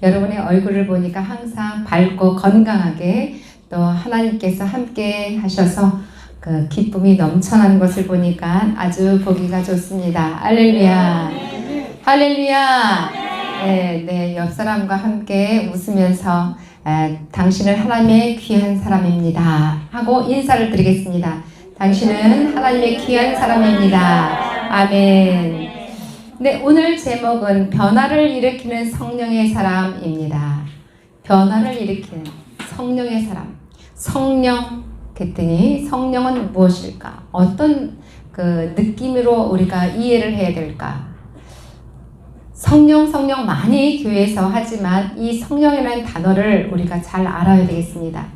여러분의 얼굴을 보니까 항상 밝고 건강하게 또 하나님께서 함께 하셔서 그 기쁨이 넘쳐나는 것을 보니까 아주 보기가 좋습니다. 할렐루야. 할렐루야. 네, 옆 사람과 함께 웃으면서 당신은 하나님의 귀한 사람입니다 하고 인사를 드리겠습니다. 당신은 하나님의 귀한 사람입니다. 아멘. 네, 오늘 제목은 변화를 일으키는 성령의 사람입니다. 변화를 일으키는 성령의 사람. 성령 그랬더니 성령은 무엇일까? 어떤 그 느낌으로 우리가 이해를 해야 될까? 성령 많이 교회에서 하지만 이 성령이라는 단어를 우리가 잘 알아야 되겠습니다.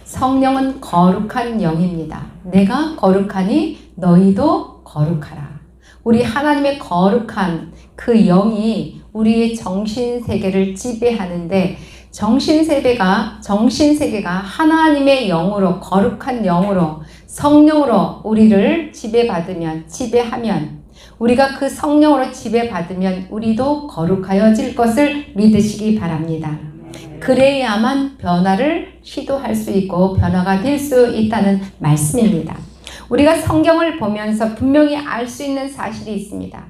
성령은 거룩한 영입니다. 내가 거룩하니 너희도 거룩하라. 우리 하나님의 거룩한 그 영이 우리의 정신세계를 지배하는데 정신세계가 하나님의 영으로 거룩한 영으로 성령으로 우리를 지배하면 우리가 그 성령으로 지배받으면 우리도 거룩하여질 것을 믿으시기 바랍니다. 그래야만 변화를 시도할 수 있고 변화가 될 수 있다는 말씀입니다. 우리가 성경을 보면서 분명히 알 수 있는 사실이 있습니다.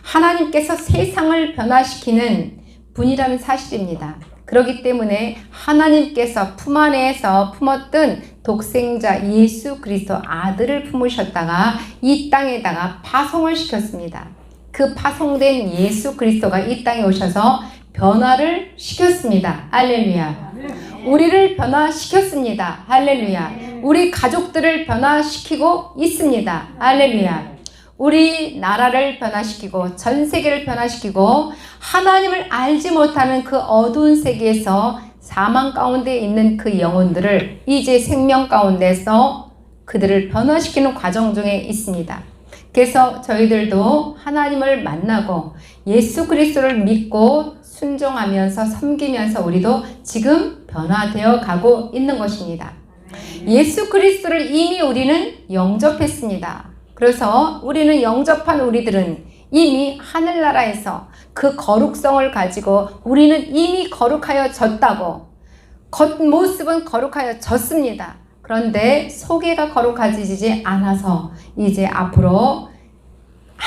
하나님께서 세상을 변화시키는 분이라는 사실입니다. 그렇기 때문에 하나님께서 품 안에서 품었던 독생자 예수 그리스도 아들을 품으셨다가 이 땅에다가 파송을 시켰습니다. 그 파송된 예수 그리스도가 이 땅에 오셔서 변화를 시켰습니다. 할렐루야. 우리를 변화시켰습니다. 할렐루야. 우리 가족들을 변화시키고 있습니다. 할렐루야. 우리 나라를 변화시키고 전 세계를 변화시키고 하나님을 알지 못하는 그 어두운 세계에서 사망 가운데 있는 그 영혼들을 이제 생명 가운데서 그들을 변화시키는 과정 중에 있습니다. 그래서 저희들도 하나님을 만나고 예수 그리스도를 믿고 순종하면서 섬기면서 우리도 지금 변화되어 가고 있는 것입니다. 예수 그리스도를 이미 우리는 영접했습니다. 그래서 우리는 영접한 우리들은 이미 하늘나라에서 그 거룩성을 가지고 우리는 이미 거룩하여졌다고 겉모습은 거룩하여졌습니다. 그런데 속에가 거룩해지지 않아서 이제 앞으로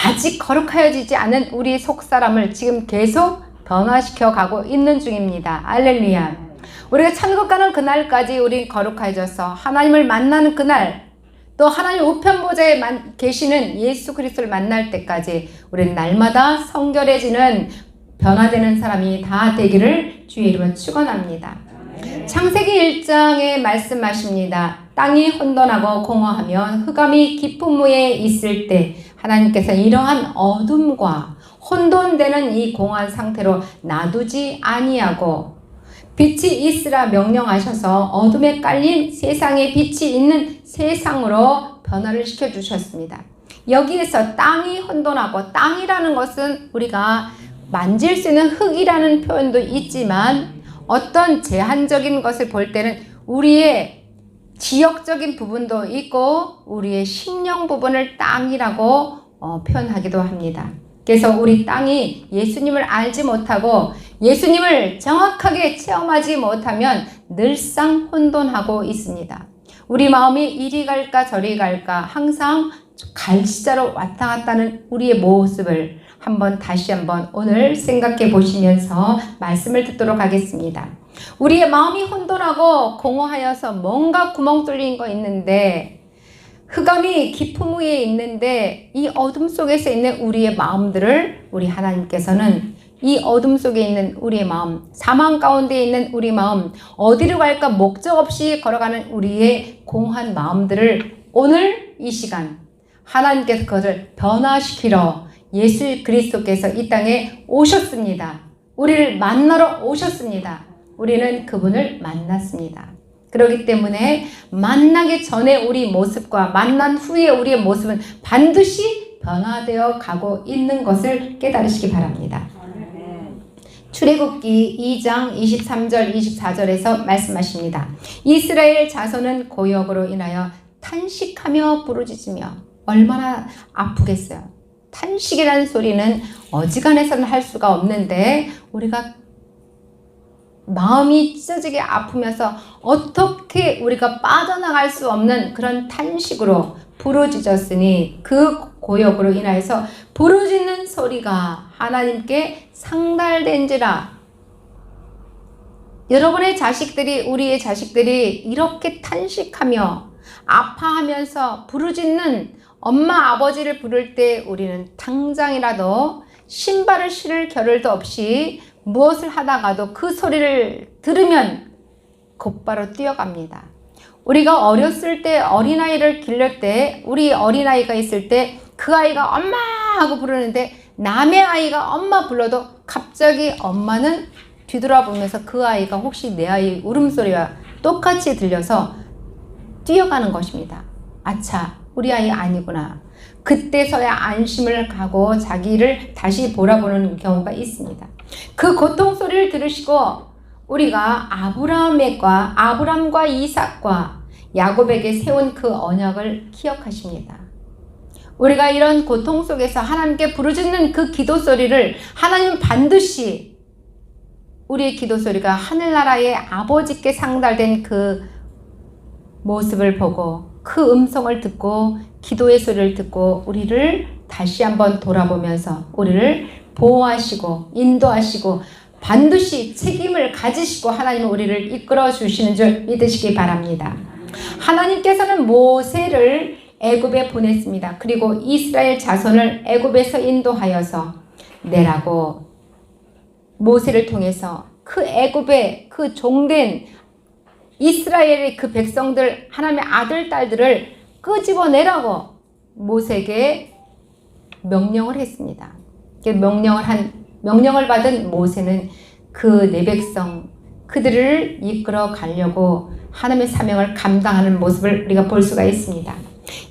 아직 거룩하여지지 않은 우리 속사람을 지금 계속 변화시켜 가고 있는 중입니다. 할렐루야. 우리가 천국 가는 그날까지 우린 거룩해져서 하나님을 만나는 그날 또 하나님 우편보좌에 계시는 예수 그리스도를 만날 때까지 우리는 날마다 성결해지는 변화되는 사람이 다 되기를 주의 이름으로 축원합니다. 창세기 1장에 말씀하십니다. 땅이 혼돈하고 공허하면 흑암이 깊은 무에 있을 때 하나님께서 이러한 어둠과 혼돈되는 이 공허한 상태로 놔두지 아니하고 빛이 있으라 명령하셔서 어둠에 깔린 세상에 빛이 있는 세상으로 변화를 시켜주셨습니다. 여기에서 땅이 혼돈하고 땅이라는 것은 우리가 만질 수 있는 흙이라는 표현도 있지만 어떤 제한적인 것을 볼 때는 우리의 지역적인 부분도 있고 우리의 심령 부분을 땅이라고 표현하기도 합니다. 그래서 우리 땅이 예수님을 알지 못하고 예수님을 정확하게 체험하지 못하면 늘상 혼돈하고 있습니다. 우리 마음이 이리 갈까 저리 갈까 항상 갈시자로 왔다 갔다 하는 우리의 모습을 다시 한번 오늘 생각해 보시면서 말씀을 듣도록 하겠습니다. 우리의 마음이 혼돈하고 공허하여서 뭔가 구멍 뚫린 거 있는데 흑암이 깊은 무에 있는데 이 어둠 속에서 있는 우리의 마음들을 우리 하나님께서는 이 어둠 속에 있는 우리의 마음, 사망 가운데 있는 우리 마음, 어디로 갈까 목적 없이 걸어가는 우리의 공허한 마음들을 오늘 이 시간 하나님께서 그것을 변화시키러 예수 그리스도께서 이 땅에 오셨습니다. 우리를 만나러 오셨습니다. 우리는 그분을 만났습니다. 그렇기 때문에 만나기 전에 우리 모습과 만난 후에 우리의 모습은 반드시 변화되어 가고 있는 것을 깨달으시기 바랍니다. 출애굽기 2장 23절 24절에서 말씀하십니다. 이스라엘 자손은 고역으로 인하여 탄식하며 부르짖으며 얼마나 아프겠어요. 탄식이라는 소리는 어지간해서는 할 수가 없는데 우리가 마음이 찢어지게 아프면서 어떻게 우리가 빠져나갈 수 없는 그런 탄식으로 부르짖었으니 그 고역으로 인하여서 부르짖는 소리가 하나님께 상달된지라. 여러분의 자식들이, 우리의 자식들이 이렇게 탄식하며 아파하면서 부르짖는 엄마 아버지를 부를 때 우리는 당장이라도 신발을 신을 겨를도 없이 무엇을 하다가도 그 소리를 들으면 곧바로 뛰어갑니다. 우리가 어렸을 때 어린아이를 기를 때, 우리 어린아이가 있을 때 그 아이가 엄마 하고 부르는데 남의 아이가 엄마 불러도 갑자기 엄마는 뒤돌아보면서 그 아이가 혹시 내 아이 울음소리와 똑같이 들려서 뛰어가는 것입니다. 아차, 우리 아이 아니구나. 그때서야 안심을 가고 자기를 다시 돌아보는 경우가 있습니다. 그 고통 소리를 들으시고 우리가 아브라함과 이삭과 야곱에게 세운 그 언약을 기억하십니다. 우리가 이런 고통 속에서 하나님께 부르짖는 그 기도 소리를 하나님은 반드시 우리의 기도 소리가 하늘나라의 아버지께 상달된 그 모습을 보고 그 음성을 듣고 기도의 소리를 듣고 우리를 다시 한번 돌아보면서 우리를 보호하시고 인도하시고 반드시 책임을 가지시고 하나님은 우리를 이끌어 주시는 줄 믿으시기 바랍니다. 하나님께서는 모세를 애굽에 보냈습니다. 그리고 이스라엘 자손을 애굽에서 인도하여서 내라고 모세를 통해서 그 애굽의 그 종된 이스라엘의 그 백성들, 하나님의 아들, 딸들을 끄집어내라고 모세에게 명령을 했습니다. 명령을 받은 모세는 그 네 백성, 그들을 이끌어 가려고 하나님의 사명을 감당하는 모습을 우리가 볼 수가 있습니다.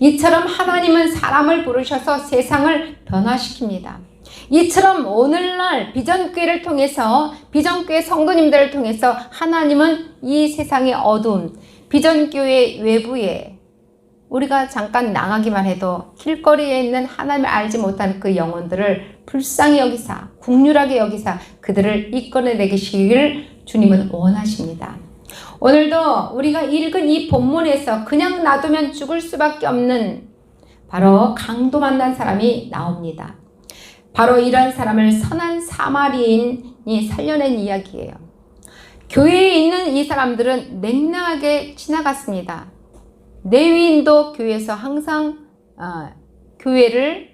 이처럼 하나님은 사람을 부르셔서 세상을 변화시킵니다. 이처럼 오늘날 비전교회를 통해서, 비전교회 성도님들을 통해서 하나님은 이 세상의 어두운 비전교회 외부에 우리가 잠깐 나가기만 해도 길거리에 있는 하나님을 알지 못한 그 영혼들을 불쌍히 여기사, 국률하게 여기사 그들을 이끌어내시기를 주님은 원하십니다. 오늘도 우리가 읽은 이 본문에서 그냥 놔두면 죽을 수밖에 없는 바로 강도 만난 사람이 나옵니다. 바로 이런 사람을 선한 사마리인이 살려낸 이야기예요. 교회에 있는 이 사람들은 냉랭하게 지나갔습니다. 레위인도 교회에서 항상 교회를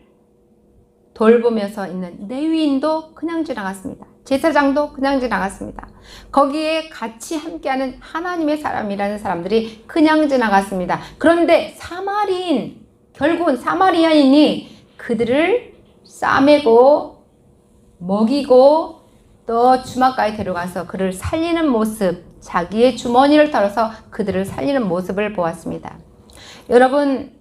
돌보면서 있는 레위인도 그냥 지나갔습니다. 제사장도 그냥 지나갔습니다. 거기에 같이 함께하는 하나님의 사람이라는 사람들이 그냥 지나갔습니다. 그런데 결국은 사마리아인이 그들을 싸매고 먹이고 또 주막가에 데려가서 그를 살리는 모습, 자기의 주머니를 털어서 그들을 살리는 모습을 보았습니다. 여러분,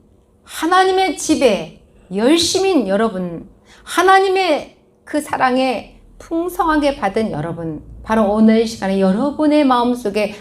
하나님의 집에 열심인 여러분, 하나님의 그 사랑에 풍성하게 받은 여러분, 바로 오늘 이 시간에 여러분의 마음속에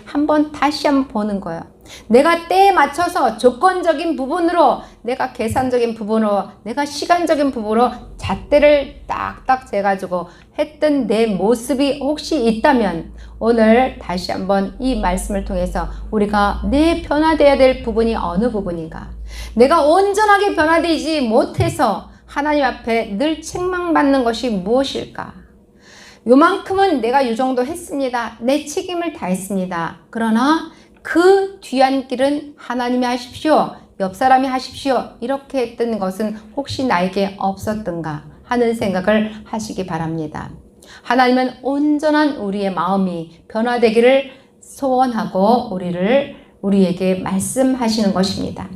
다시 한번 보는 거예요. 내가 때에 맞춰서 조건적인 부분으로, 내가 계산적인 부분으로, 내가 시간적인 부분으로 잣대를 딱딱 재가지고 했던 내 모습이 혹시 있다면 오늘 다시 한번 이 말씀을 통해서 우리가 내 변화되어야 될 부분이 어느 부분인가, 내가 온전하게 변화되지 못해서 하나님 앞에 늘 책망받는 것이 무엇일까? 요만큼은 내가 이 정도 했습니다. 내 책임을 다했습니다. 그러나 그 뒤안 길은 하나님이 하십시오. 옆 사람이 하십시오. 이렇게 했던 것은 혹시 나에게 없었던가 하는 생각을 하시기 바랍니다. 하나님은 온전한 우리의 마음이 변화되기를 소원하고 우리에게 말씀하시는 것입니다.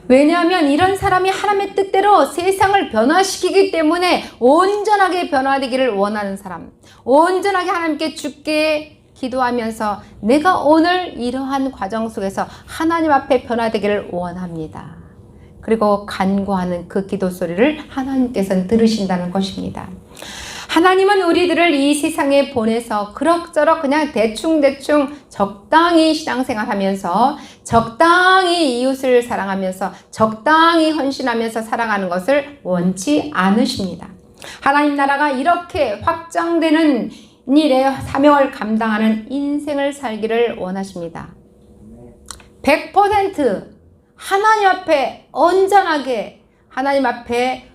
왜냐하면 이런 사람이 하나님의 뜻대로 세상을 변화시키기 때문에 온전하게 변화되기를 원하는 사람, 온전하게 하나님께 주께 기도하면서 내가 오늘 이러한 과정 속에서 하나님 앞에 변화되기를 원합니다. 그리고 간구하는 그 기도 소리를 하나님께서는 들으신다는 것입니다. 하나님은 우리들을 이 세상에 보내서 그럭저럭 그냥 대충대충 적당히 신앙생활하면서 적당히 이웃을 사랑하면서 적당히 헌신하면서 살아가는 것을 원치 않으십니다. 하나님 나라가 이렇게 확장되는 일의 사명을 감당하는 인생을 살기를 원하십니다. 100% 하나님 앞에 온전하게 하나님 앞에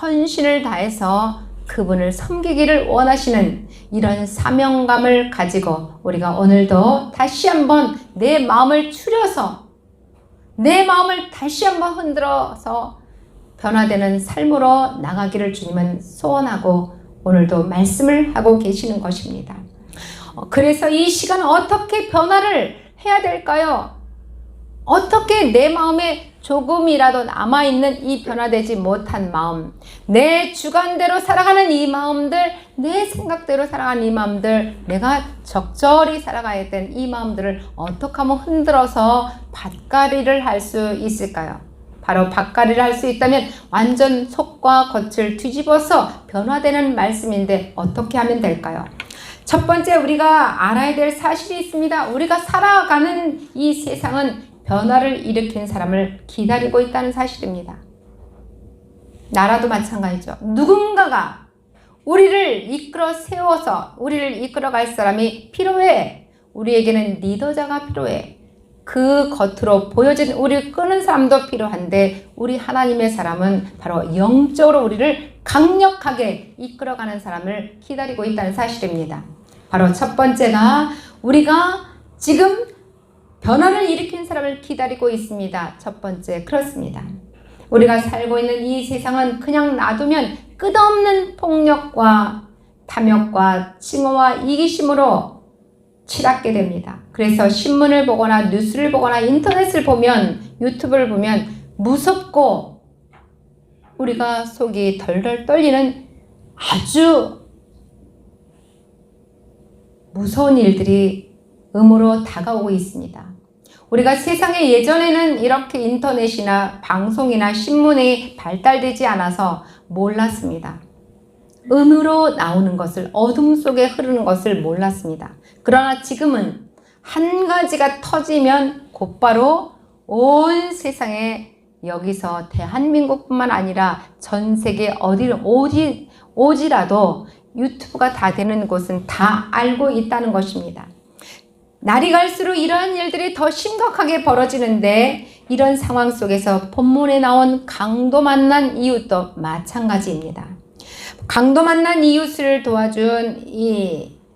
헌신을 다해서 그분을 섬기기를 원하시는 이런 사명감을 가지고 우리가 오늘도 다시 한번 내 마음을 추려서 내 마음을 다시 한번 흔들어서 변화되는 삶으로 나가기를 주님은 소원하고 오늘도 말씀을 하고 계시는 것입니다. 그래서 이 시간 어떻게 변화를 해야 될까요? 어떻게 내 마음에 조금이라도 남아있는 이 변화되지 못한 마음, 내 주관대로 살아가는 이 마음들, 내 생각대로 살아가는 이 마음들, 내가 적절히 살아가야 되는 이 마음들을 어떻게 하면 흔들어서 밭가리를 할 수 있을까요? 바로 밭가리를 할 수 있다면 완전 속과 겉을 뒤집어서 변화되는 말씀인데 어떻게 하면 될까요? 첫 번째 우리가 알아야 될 사실이 있습니다. 우리가 살아가는 이 세상은 변화를 일으킨 사람을 기다리고 있다는 사실입니다. 나라도 마찬가지죠. 누군가가 우리를 이끌어 세워서 우리를 이끌어갈 사람이 필요해. 우리에게는 리더자가 필요해. 그 겉으로 보여진 우리를 끄는 사람도 필요한데 우리 하나님의 사람은 바로 영적으로 우리를 강력하게 이끌어가는 사람을 기다리고 있다는 사실입니다. 바로 첫 번째가 우리가 지금 변화를 일으킨 사람을 기다리고 있습니다. 첫 번째, 그렇습니다. 우리가 살고 있는 이 세상은 그냥 놔두면 끝없는 폭력과 탐욕과 칭오와 이기심으로 치닫게 됩니다. 그래서 신문을 보거나 뉴스를 보거나 인터넷을 보면 유튜브를 보면 무섭고 우리가 속이 덜덜 떨리는 아주 무서운 일들이 음으로 다가오고 있습니다. 우리가 세상에 예전에는 이렇게 인터넷이나 방송이나 신문이 발달되지 않아서 몰랐습니다. 음으로 나오는 것을, 어둠 속에 흐르는 것을 몰랐습니다. 그러나 지금은 한 가지가 터지면 곧바로 온 세상에 여기서 대한민국뿐만 아니라 전 세계 어디라도 유튜브가 다 되는 곳은 다 알고 있다는 것입니다. 날이 갈수록 이러한 일들이 더 심각하게 벌어지는데 이런 상황 속에서 본문에 나온 강도 만난 이웃도 마찬가지입니다. 강도 만난 이웃을 도와준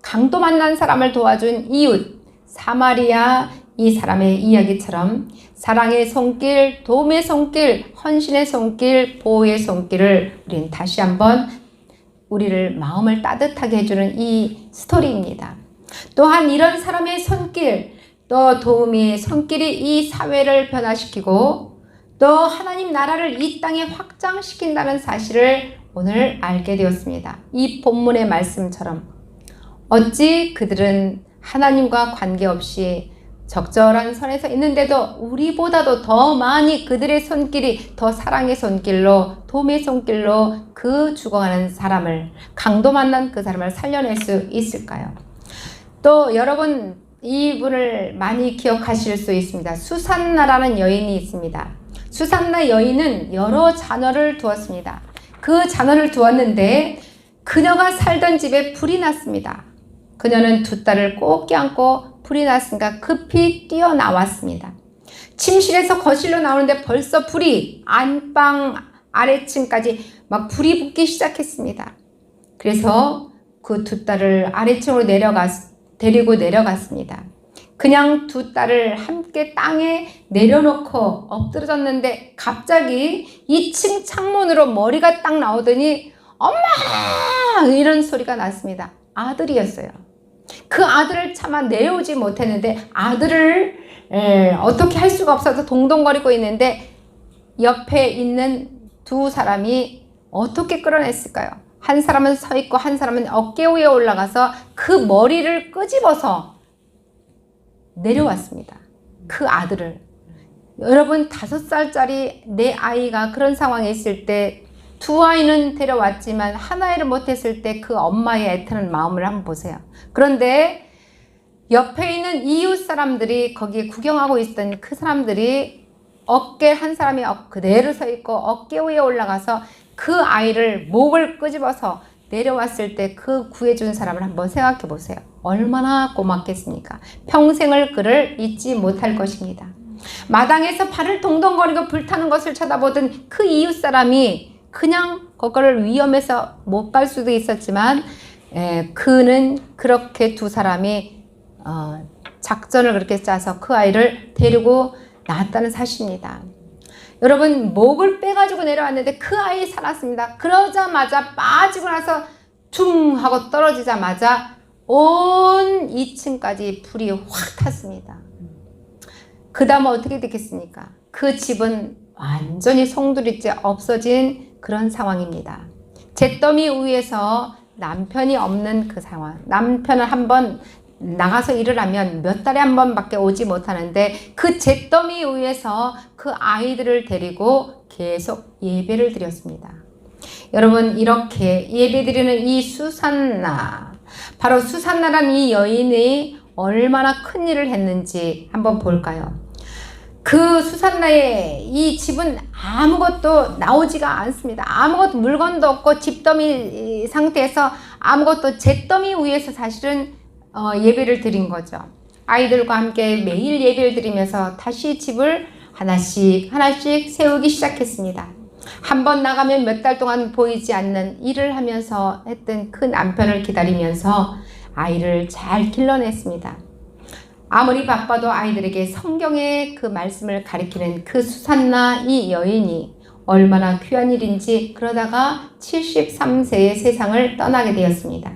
강도 만난 사람을 도와준 이웃 사마리아 이 사람의 이야기처럼 사랑의 손길, 도움의 손길, 헌신의 손길, 보호의 손길을 우리는 다시 한번 우리를 마음을 따뜻하게 해주는 이 스토리입니다. 또한 이런 사람의 손길, 또 도움의 손길이 이 사회를 변화시키고 또 하나님 나라를 이 땅에 확장시킨다는 사실을 오늘 알게 되었습니다. 이 본문의 말씀처럼 어찌 그들은 하나님과 관계없이 적절한 선에서 있는데도 우리보다도 더 많이 그들의 손길이 더 사랑의 손길로 도움의 손길로 그 죽어가는 사람을 강도 만난 그 사람을 살려낼 수 있을까요? 또 여러분 이분을 많이 기억하실 수 있습니다. 수산나라는 여인이 있습니다. 수산나 여인은 여러 자녀를 두었습니다. 그 자녀를 두었는데 그녀가 살던 집에 불이 났습니다. 그녀는 두 딸을 꼭 껴안고 불이 났으니까 급히 뛰어나왔습니다. 침실에서 거실로 나오는데 벌써 불이 안방 아래층까지 막 불이 붙기 시작했습니다. 그래서 그 두 딸을 아래층으로 데리고 내려갔습니다. 그냥 두 딸을 함께 땅에 내려놓고 엎드러졌는데 갑자기 2층 창문으로 머리가 딱 나오더니 엄마! 이런 소리가 났습니다. 아들이었어요. 그 아들을 차마 내어오지 못했는데 아들을 어떻게 할 수가 없어서 동동거리고 있는데 옆에 있는 두 사람이 어떻게 끌어냈을까요? 한 사람은 서 있고 한 사람은 어깨 위에 올라가서 그 머리를 끄집어서 내려왔습니다. 그 아들을. 여러분 5살짜리 내 아이가 그런 상황에 있을 때 두 아이는 데려왔지만 한 아이를 못했을 때 그 엄마의 애타는 마음을 한번 보세요. 그런데 옆에 있는 이웃 사람들이 거기에 구경하고 있던 그 사람들이 어깨 한 사람이 그대로 서 있고 어깨 위에 올라가서 그 아이를 목을 끄집어서 내려왔을 때 그 구해준 사람을 한번 생각해 보세요. 얼마나 고맙겠습니까? 평생을 그를 잊지 못할 것입니다. 마당에서 발을 동동거리고 불타는 것을 쳐다보던 그 이웃 사람이 그냥 그거를 위험해서 못 갈 수도 있었지만 그는 그렇게 두 사람이 작전을 그렇게 짜서 그 아이를 데리고 나왔다는 사실입니다. 여러분, 목을 빼가지고 내려왔는데 그 아이 살았습니다. 그러자마자 빠지고 나서 퉁 하고 떨어지자마자 온 2층까지 불이 확 탔습니다. 그 다음 어떻게 됐겠습니까? 그 집은 완전히 송두리째 없어진 그런 상황입니다. 잿더미 위에서 남편이 없는 그 상황. 남편은 한번 나가서 일을 하면 몇 달에 한 번밖에 오지 못하는데 그 잿더미 위에서 그 아이들을 데리고 계속 예배를 드렸습니다. 여러분, 이렇게 예배드리는 이 수산나, 바로 수산나라는 이 여인이 얼마나 큰 일을 했는지 한번 볼까요? 그 수산나의 이 집은 아무것도 나오지가 않습니다. 아무것도 물건도 없고 집더미 상태에서 아무것도 잿더미 위에서 사실은 예배를 드린 거죠. 아이들과 함께 매일 예배를 드리면서 다시 집을 하나씩 세우기 시작했습니다. 한번 나가면 몇 달 동안 보이지 않는 일을 하면서 했던 그 남편을 기다리면서 아이를 잘 길러냈습니다. 아무리 바빠도 아이들에게 성경의 그 말씀을 가리키는 그 수산나 이 여인이 얼마나 귀한 일인지 그러다가 73세의 세상을 떠나게 되었습니다.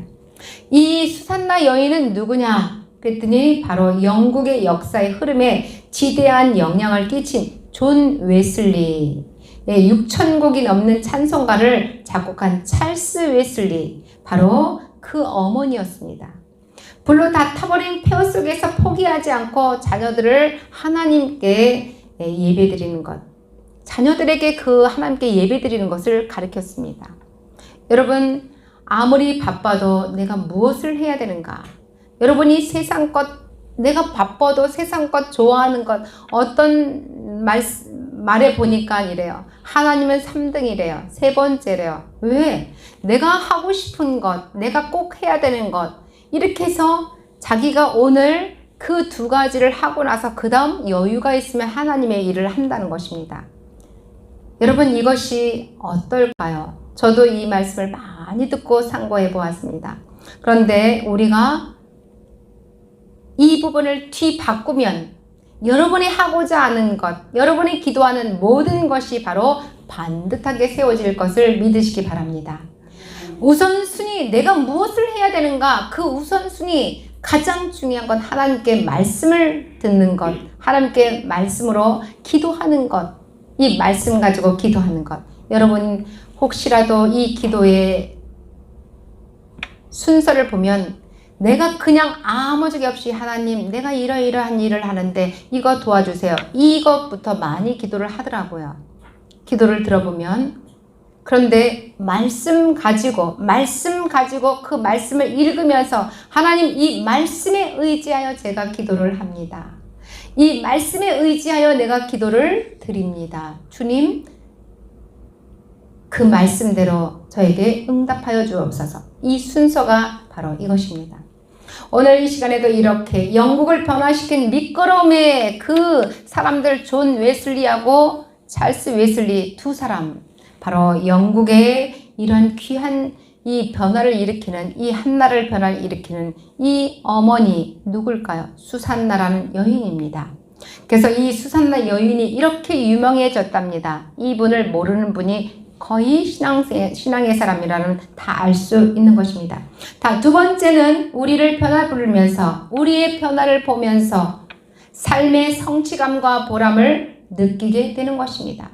이 수산나 여인은 누구냐? 그랬더니 바로 영국의 역사의 흐름에 지대한 영향을 끼친 존 웨슬리, 6,000곡이 넘는 찬송가를 작곡한 찰스 웨슬리, 바로 그 어머니였습니다. 불로 다 타버린 폐허 속에서 포기하지 않고 자녀들을 하나님께 예배드리는 것, 자녀들에게 그 하나님께 예배드리는 것을 가르쳤습니다. 여러분, 아무리 바빠도 내가 무엇을 해야 되는가? 여러분이 세상 것, 내가 바빠도 세상 것 좋아하는 것, 어떤 말에 보니까 이래요. 하나님은 3등이래요. 세 번째래요. 왜? 내가 하고 싶은 것, 내가 꼭 해야 되는 것, 이렇게 해서 자기가 오늘 그 두 가지를 하고 나서 그 다음 여유가 있으면 하나님의 일을 한다는 것입니다. 여러분, 이것이 어떨까요? 저도 이 말씀을 많이 듣고 상고해 보았습니다. 그런데 우리가 이 부분을 뒤바꾸면 여러분이 하고자 하는 것, 여러분이 기도하는 모든 것이 바로 반듯하게 세워질 것을 믿으시기 바랍니다. 우선순위, 내가 무엇을 해야 되는가? 그 우선순위, 가장 중요한 건 하나님께 말씀을 듣는 것, 하나님께 말씀으로 기도하는 것, 이 말씀 가지고 기도하는 것. 여러분, 혹시라도 이 기도의 순서를 보면 내가 그냥 아무 적이 없이 하나님, 내가 이러이러한 일을 하는데 이거 도와주세요, 이것부터 많이 기도를 하더라고요. 기도를 들어보면. 그런데 말씀 가지고 그 말씀을 읽으면서 하나님, 이 말씀에 의지하여 제가 기도를 합니다. 이 말씀에 의지하여 내가 기도를 드립니다. 주님, 그 말씀대로 저에게 응답하여 주옵소서. 이 순서가 바로 이것입니다. 오늘 이 시간에도 이렇게 영국을 변화시킨 미끄러움의 그 사람들, 존 웨슬리하고 찰스 웨슬리 두 사람, 바로 영국의 이런 귀한 이 변화를 일으키는, 이 한나라를 변화를 일으키는 이 어머니 누굴까요? 수산나라는 여인입니다. 그래서 이 수산나 여인이 이렇게 유명해졌답니다. 이분을 모르는 분이 거의 신앙의 사람이라는 다 알 수 있는 것입니다. 두 번째는 우리의 변화를 보면서 삶의 성취감과 보람을 느끼게 되는 것입니다.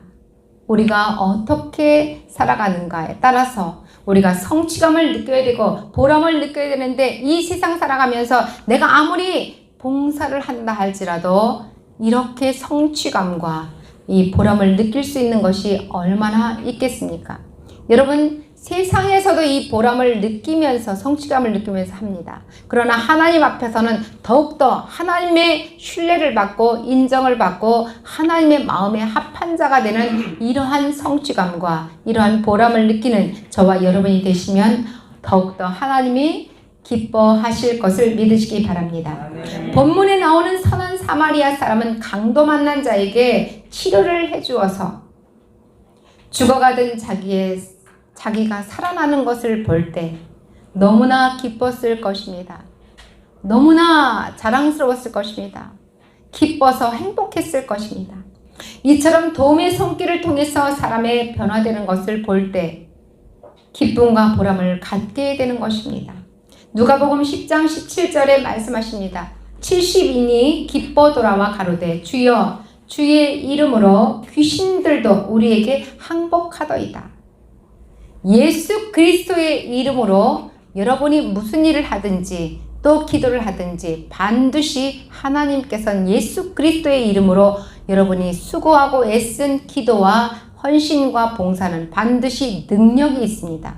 우리가 어떻게 살아가는가에 따라서 우리가 성취감을 느껴야 되고 보람을 느껴야 되는데, 이 세상 살아가면서 내가 아무리 봉사를 한다 할지라도 이렇게 성취감과 이 보람을 느낄 수 있는 것이 얼마나 있겠습니까? 여러분, 세상에서도 이 보람을 느끼면서 성취감을 느끼면서 합니다. 그러나 하나님 앞에서는 더욱더 하나님의 신뢰를 받고 인정을 받고 하나님의 마음에 합한 자가 되는 이러한 성취감과 이러한 보람을 느끼는 저와 여러분이 되시면 더욱더 하나님이 기뻐하실 것을 믿으시기 바랍니다. 본문에 나오는 선한 사마리아 사람은 강도 만난 자에게 치료를 해주어서 죽어가던 자기가 살아나는 것을 볼 때 너무나 기뻤을 것입니다. 너무나 자랑스러웠을 것입니다. 기뻐서 행복했을 것입니다. 이처럼 도움의 손길을 통해서 사람의 변화되는 것을 볼 때 기쁨과 보람을 갖게 되는 것입니다. 누가복음 10장 17절에 말씀하십니다. 70인이 기뻐 돌아와 가로되 주여 주의 이름으로 귀신들도 우리에게 항복하더이다. 예수 그리스도의 이름으로 여러분이 무슨 일을 하든지 또 기도를 하든지 반드시 하나님께서는 예수 그리스도의 이름으로 여러분이 수고하고 애쓴 기도와 헌신과 봉사는 반드시 능력이 있습니다.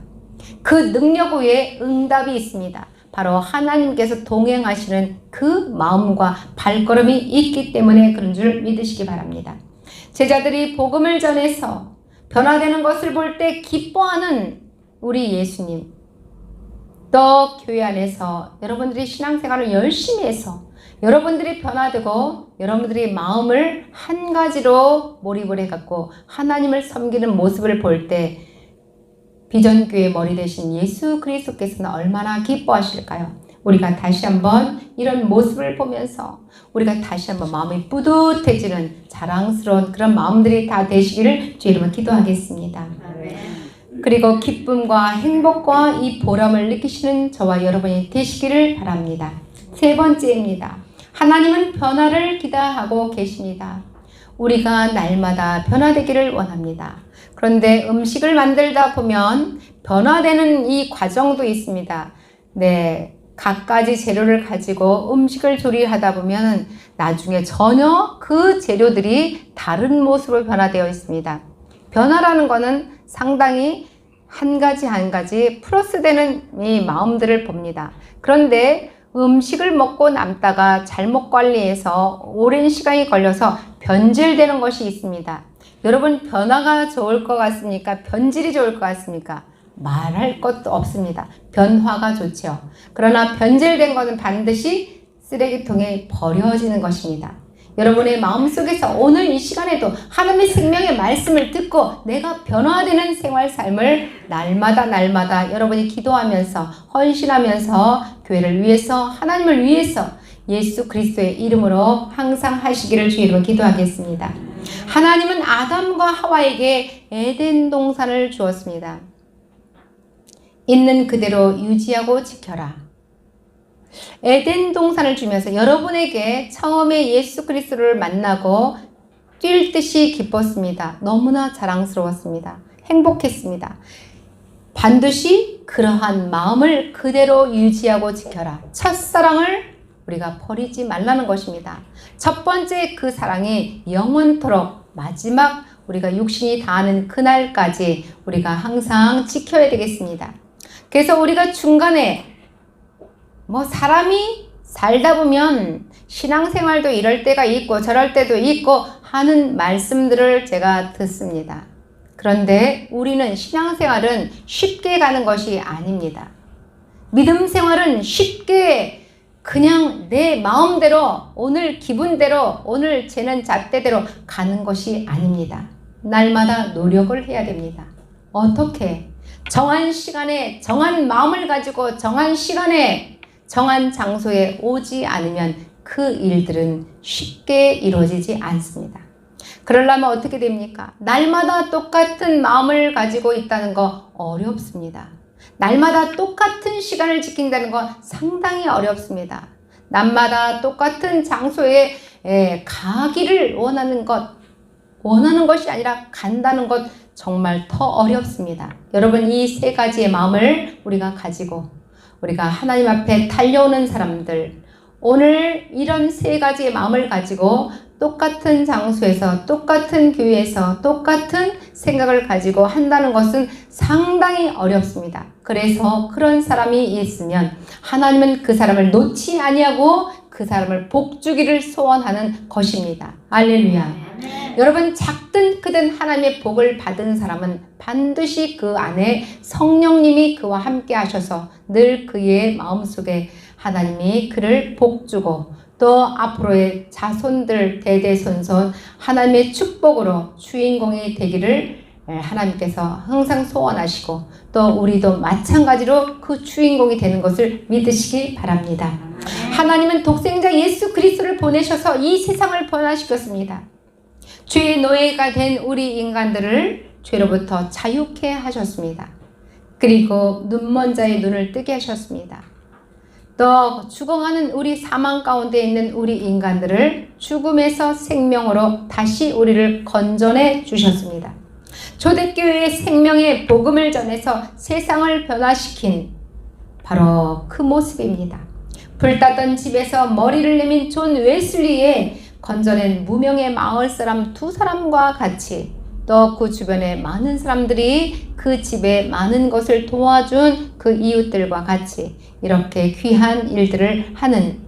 그 능력 위에 응답이 있습니다. 바로 하나님께서 동행하시는 그 마음과 발걸음이 있기 때문에 그런 줄 믿으시기 바랍니다. 제자들이 복음을 전해서 변화되는 것을 볼 때 기뻐하는 우리 예수님, 또 교회 안에서 여러분들이 신앙생활을 열심히 해서 여러분들이 변화되고 여러분들이 마음을 한 가지로 몰입을 해갖고 하나님을 섬기는 모습을 볼 때 비전교회 머리 되신 예수 그리스도께서는 얼마나 기뻐하실까요? 우리가 다시 한번 이런 모습을 보면서 우리가 다시 한번 마음이 뿌듯해지는 자랑스러운 그런 마음들이 다 되시기를 주의 이름으로 기도하겠습니다. 그리고 기쁨과 행복과 이 보람을 느끼시는 저와 여러분이 되시기를 바랍니다. 세 번째입니다. 하나님은 변화를 기다하고 계십니다. 우리가 날마다 변화되기를 원합니다. 그런데 음식을 만들다 보면 변화되는 이 과정도 있습니다. 네, 갖가지 재료를 가지고 음식을 조리하다 보면 나중에 전혀 그 재료들이 다른 모습으로 변화되어 있습니다. 변화라는 것은 상당히 한 가지 플러스 되는 이 마음들을 봅니다. 그런데 음식을 먹고 남다가 잘못 관리해서 오랜 시간이 걸려서 변질되는 것이 있습니다. 여러분 변화가 좋을 것 같습니까? 변질이 좋을 것 같습니까? 말할 것도 없습니다. 변화가 좋죠. 그러나 변질된 것은 반드시 쓰레기통에 버려지는 것입니다. 여러분의 마음속에서 오늘 이 시간에도 하나님의 생명의 말씀을 듣고 내가 변화되는 생활 삶을 날마다 여러분이 기도하면서 헌신하면서 교회를 위해서 하나님을 위해서 예수 그리스도의 이름으로 항상 하시기를 주의 이름으로 기도하겠습니다. 하나님은 아담과 하와에게 에덴 동산을 주었습니다. 있는 그대로 유지하고 지켜라. 에덴 동산을 주면서 여러분에게 처음에 예수 그리스도를 만나고 뛸 듯이 기뻤습니다. 너무나 자랑스러웠습니다. 행복했습니다. 반드시 그러한 마음을 그대로 유지하고 지켜라. 첫사랑을 우리가 버리지 말라는 것입니다. 첫 번째 그 사랑이 영원토록 마지막 우리가 육신이 다하는 그날까지 우리가 항상 지켜야 되겠습니다. 그래서 우리가 중간에 사람이 살다 보면 신앙생활도 이럴 때가 있고 저럴 때도 있고 하는 말씀들을 제가 듣습니다. 그런데 우리는 신앙생활은 쉽게 가는 것이 아닙니다. 믿음 생활은 쉽게 그냥 내 마음대로 오늘 기분대로 오늘 재는 잣대대로 가는 것이 아닙니다. 날마다 노력을 해야 됩니다. 어떻게? 정한 시간에 정한 마음을 가지고 정한 시간에 정한 장소에 오지 않으면 그 일들은 쉽게 이루어지지 않습니다. 그러려면 어떻게 됩니까? 날마다 똑같은 마음을 가지고 있다는 거 어렵습니다. 날마다 똑같은 시간을 지킨다는 거 상당히 어렵습니다. 날마다 똑같은 장소에 가기를 원하는 것이 아니라 간다는 것 정말 더 어렵습니다. 여러분 이 세 가지의 마음을 우리가 가지고 우리가 하나님 앞에 달려오는 사람들 오늘 이런 세 가지의 마음을 가지고 똑같은 장소에서 똑같은 교회에서 똑같은 생각을 가지고 한다는 것은 상당히 어렵습니다. 그래서 그런 사람이 있으면 하나님은 그 사람을 놓지 아니하고 그 사람을 복주기를 소원하는 것입니다. 할렐루야. 여러분, 작든 크든 하나님의 복을 받은 사람은 반드시 그 안에 성령님이 그와 함께 하셔서 늘 그의 마음속에 하나님이 그를 복주고 또 앞으로의 자손들 대대손손 하나님의 축복으로 주인공이 되기를 하나님께서 항상 소원하시고 또 우리도 마찬가지로 그 주인공이 되는 것을 믿으시기 바랍니다. 하나님은 독생자 예수 그리스도를 보내셔서 이 세상을 변화시켰습니다. 죄의 노예가 된 우리 인간들을 죄로부터 자유케 하셨습니다. 그리고 눈먼 자의 눈을 뜨게 하셨습니다. 또 죽어가는 우리 사망 가운데 있는 우리 인간들을 죽음에서 생명으로 다시 우리를 건져내 주셨습니다. 초대교회의 생명의 복음을 전해서 세상을 변화시킨 바로 그 모습입니다. 불탔던 집에서 머리를 내민 존 웨슬리의 건져낸 무명의 마을 사람 2사람과 같이 또 그 주변에 많은 사람들이 그 집에 많은 것을 도와준 그 이웃들과 같이 이렇게 귀한 일들을 하는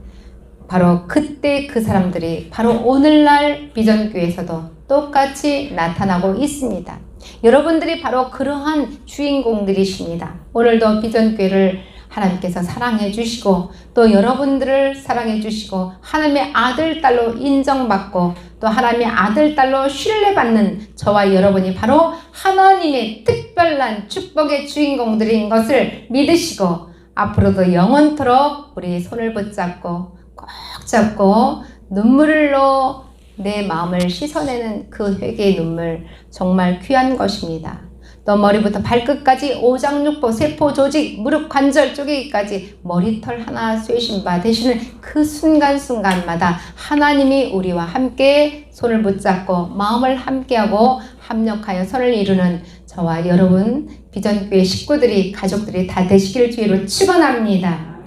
바로 그때 그 사람들이 바로 오늘날 비전교회에서도 똑같이 나타나고 있습니다. 여러분들이 바로 그러한 주인공들이십니다. 오늘도 비전교회를 하나님께서 사랑해 주시고 또 여러분들을 사랑해 주시고 하나님의 아들, 딸로 인정받고 또 하나님의 아들, 딸로 신뢰받는 저와 여러분이 바로 하나님의 특별한 축복의 주인공들인 것을 믿으시고 앞으로도 영원토록 우리 손을 붙잡고 꼭 잡고 눈물로 내 마음을 씻어내는 그 회개의 눈물 정말 귀한 것입니다. 또 머리부터 발끝까지 오장육부, 세포, 조직, 무릎, 관절 쪼개기까지 머리털 하나 쇄신 바 되시는 그 순간순간마다 하나님이 우리와 함께 손을 붙잡고 마음을 함께하고 합력하여 선을 이루는 저와 여러분 비전교회 식구들이 가족들이 다 되시길 주의로 축원합니다.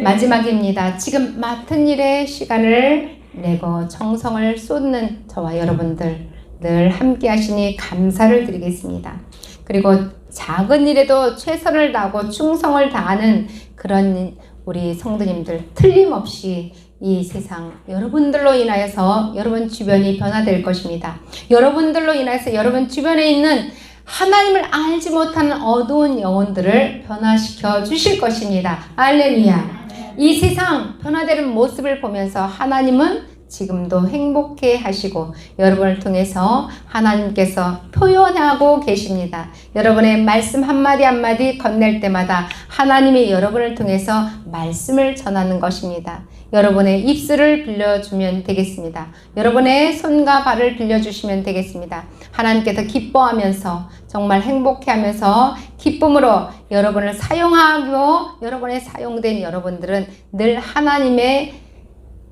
마지막입니다. 지금 맡은 일에 시간을 내고 정성을 쏟는 저와 여러분들 늘 함께 하시니 감사를 드리겠습니다. 그리고 작은 일에도 최선을 다하고 충성을 다하는 그런 우리 성도님들 틀림없이 이 세상 여러분들로 인하여서 여러분 주변이 변화될 것입니다. 여러분들로 인해서 여러분 주변에 있는 하나님을 알지 못하는 어두운 영혼들을 변화시켜 주실 것입니다. 할렐루야. 이 세상 변화되는 모습을 보면서 하나님은 지금도 행복해 하시고 여러분을 통해서 하나님께서 표현하고 계십니다. 여러분의 말씀 한마디 한마디 건넬 때마다 하나님이 여러분을 통해서 말씀을 전하는 것입니다. 여러분의 입술을 빌려주면 되겠습니다. 여러분의 손과 발을 빌려주시면 되겠습니다. 하나님께서 기뻐하면서 정말 행복해하면서 기쁨으로 여러분을 사용하고 여러분의 사용된 여러분들은 늘 하나님의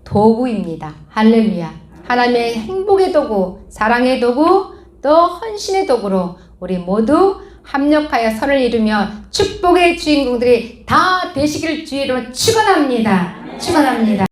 도구입니다. 할렐루야. 하나님의 행복의 도구, 사랑의 도구, 또 헌신의 도구로 우리 모두 합력하여 선을 이루며 축복의 주인공들이 다 되시길 주의로 축원합니다. 축원합니다.